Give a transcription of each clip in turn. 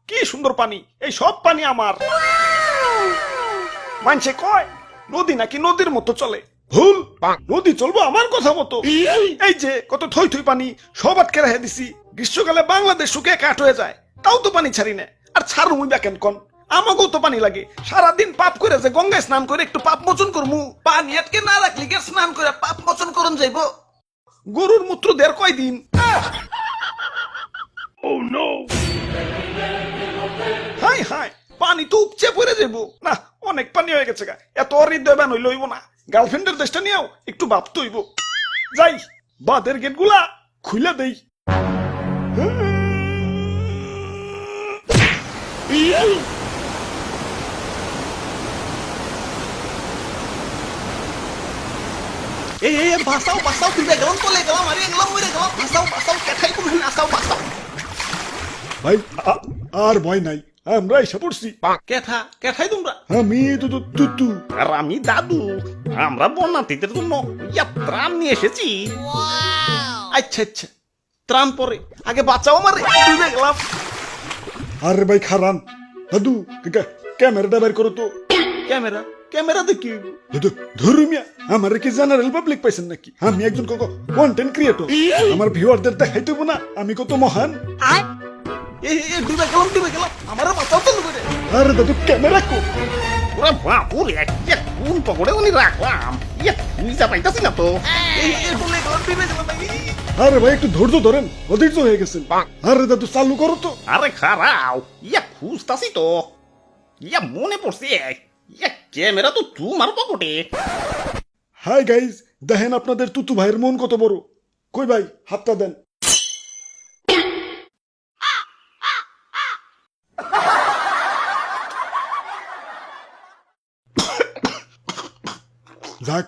কি সুন্দর পানি, এই সব পানি আমার। মানছে কয় নদী নাকি নদীর মতো চলে, ভুল। নদী চলবো আমার কথা মতো। এই যে কত থই থই পানি সব আটকে রেখে দিছি, গ্রীষ্মকালে বাংলাদেশ শুকিয়ে কাঠ হয়ে যায়, তাও তো পানি ছাড়ি না। আর ছাড়ু মুই কেন কন, আমাকেও তো পানি লাগে। সারাদিন পাপ করে যে গঙ্গায় স্নান করে একটু পাপ মোচন করমু, পানি আটকে না রাখলি কে স্নান করে পাপ মোচন করন যাইব? গরুর মূত্র দের কয়দিন। হাই হাই, পানি তো উপচে পড়ে যাবো না, অনেক পানি হয়ে গেছে গা। এত হৃদয় বান হইল হইব না, গার্লফ্রেন্ডের দেশটা নিয়েও একটু ভাবতে হইব। যাই বাঁধের গেট গুলা খুলে দেই। এই এই বাঁচাও বাঁচাও, তুলে গেলাম তলে গেলাম, আরে গেলাম মরে গেলাম, বাঁচাও বাঁচাও, কেঠাই কোনো নাচাও, বাঁচাও। ভাই আর ভয় নাই, আমরা এসে পড়ছি। কেঠা কেঠাই তোমরা? আমি তুতু। আর আমি দাদু, আমরা বন্যার্থীদের জন্য ত্রাণ নিয়ে এসেছি। আচ্ছা আচ্ছা, ত্রাণ পরে, আগে বাঁচাও আমারে, ডুবে গেলাম। আরে ভাই খারান, দাদু ক্যামেরাটা বের করো তো। ক্যামেরা ক্যামেরা দেখি? দাদু ধর্মিয়া, আমার কি জেনারেল পাবলিক পাইছেন নাকি? আমি একজন কন্টেন্ট ক্রিয়েটর, আমার ভিউয়ারদের দেখাইতে হইব না আমি কত মহান। ডুবে গেলাম ডুবে গেলাম, আমার বাঁচাও তো করে। আরে দাদু ক্যামেরা কো। ওরা বাপুরে কোন পকড়ে উনি রাখলাম, বুঝতে পাইতাছি না তো। ডুবে গেলাম ডুবে গেলাম। আরে ভাই একটু ধৈর্য ধরেন, অধৈর্য হয়ে গেছেন। আরে দাদু চালু করো তো। আরে খারাও, খুঁজতাছি তো। মনে পড়ছে, ক্যামেরা তো তোমার পকেটে। হাই গাইজ, দেখেন আপনাদের তুতু ভাইয়ের মন কত বড়। কই ভাই হাতটা দেন। যাক,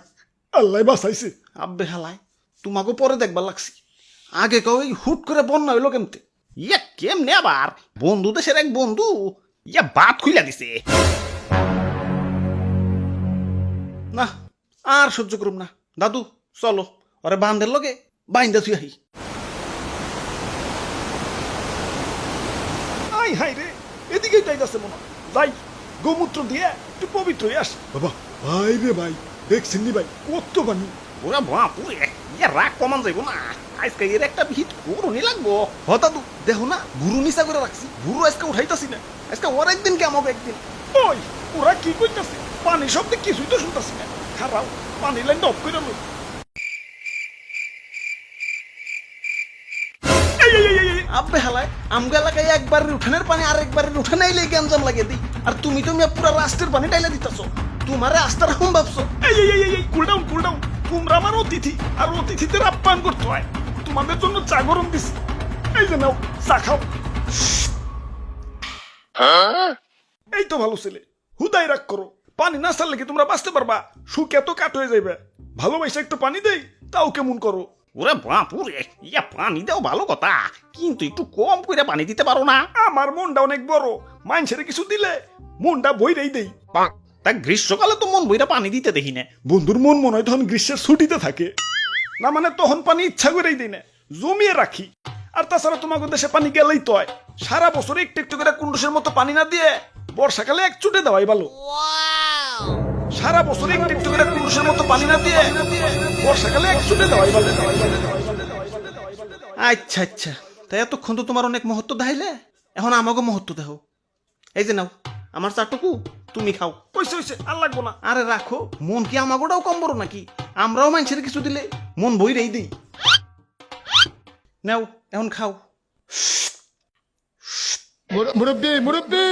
আল্লাহ বাঁচাইছে। আব্বে হালাই, তোমাকে পরে দেখবার লাগছি, আগে কেউ হুট করে বন্যা হইলো কেমতে? কেমনে আবার? বন্ধু দেশের এক বন্ধু বাত খুইলা দিছে। না আর সহ্য করুম না, দাদু চলো ওরে বান্ধের লগে বাইন্দা তুই আহি। আই হাই রে, এদিকে যাইতাছে মনে হয়। যাই গোমূত্র দিয়ে একটু পবিত্র হয়ে আসি। বাবা ভাই রে ভাই, দেখছেন নি ভাই কত পানি। ওরা বাপুরে রাগ কমান যাইব না, আজকে এর একটা ভিত করুনি লাগবো। হ দাদু দেখো না, গুরু নিচা করে রাখছি, গুরু আজকে উঠাইতাছি না, আজকে ওর একদিন কে আমাকে একদিন। ওই ওরা কি কইতাছে, পানি শব্দে কিছুই তো শুনতাছি না। খারাপ, পানি লাইনটা অফ করে লই। আব্বে হালায়, আমগা এলাকায় একবারের উঠানের পানি আর একবারের উঠানে আইলে গ্যাঞ্জাম লাগিয়ে দিই, আর তুমি তো মিয়া পুরা রাষ্ট্রের পানি টাইলে দিতাছো। তোমারে আস্থার রকম ভাবছো। এই কুল ডাউন কুল ডাউন, তোমরা আমার অতিথি, আর অতিথিদের আপ্যায়ন করতে হয়। তোমাদের জন্য চা গরম দিছি, এই যে নাও চা খাও। এই তো ভালো ছেলে, হুদাই রাগ করো। পানি না ছাড়লে কি তোমরা বাঁচতে পারবা? সুখ এত কাট হয়ে যাইবে। ভালোবাসা একটু পানি দেই, তাও কেমন করো। ওরে বাপুরে পানি দেও ভালো কথা, কিন্তু একটু কম করে পানি দিতে পারো না? আমার মনটা অনেক বড়, মানুষের কিছু দিলে মনটা বইরেই দেই। তা গ্রীষ্মকালে তো মন বইরা পানি দিতে দেখি না। বন্ধুর মন মনে হয় তখন গ্রীষ্মের ছুটিতে থাকে। না মানে তখন পানি ইচ্ছা করেই দিই না, জমিয়ে রাখি। আর তাছাড়া তোমাদের দেশে পানি গেলেই তো হয়, সারা বছর একটু একটু করে কুন্ডুসের মতো পানি না দিয়ে বর্ষাকালে এক চুটে দেওয়াই ভালো। সারা বছর একটু একটু করে কুন্ডুসের মতো পানি না দিয়ে বর্ষাকালে এক চুটে দেওয়াই ভালো। আচ্ছা আচ্ছা, তাই এতক্ষণ তো তোমার অনেক মহত্ব দেখাইলে, এখন আমাকে মহত্ব দেখো। এই যে নাও আমার চাটুকু, তুমি খাও। কইছে হইছে, আর লাগবো না। আরে রাখো, মন কি আমাগোটাও কম বড় নাকি? আমরাও মানুষের কিছু দিলে মন বইরেই দিই। নাও এখন খাও। মুরব্বি মুরব্বি,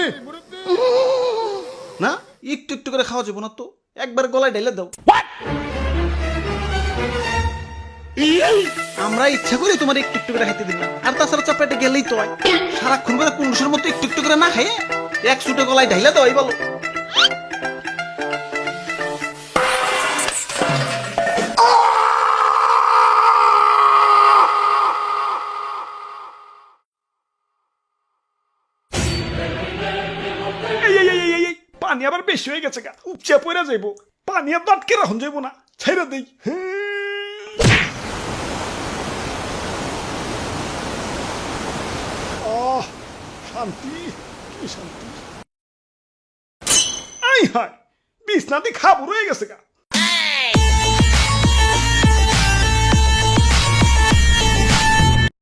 না একটু একটু করে খাওয়া যাবো না তো, একবার গলায় ঢেলে দাও। আমরা ইচ্ছা করি তোমার একটু একটু করে খাইতে দিই না, আর তাছাড়া চাপড়াটা গেলেই তো হয়। সারাক্ষণ করে কুন্ডুসের মতো একটু একটু করে না খাইয়ে এক ছুটে গলায় ঢাইলে দেওয়াই বলো। পানি আবার বেশি হয়ে গেছে গা, উপচে পড়ে যাইব। পানি আর আটকে রাখুন যাইব না, ছেড়ে দেই। শান্তি, কি শান্তি। আই হায়, বিছনাটি খাবো রয়ে গেছে গা।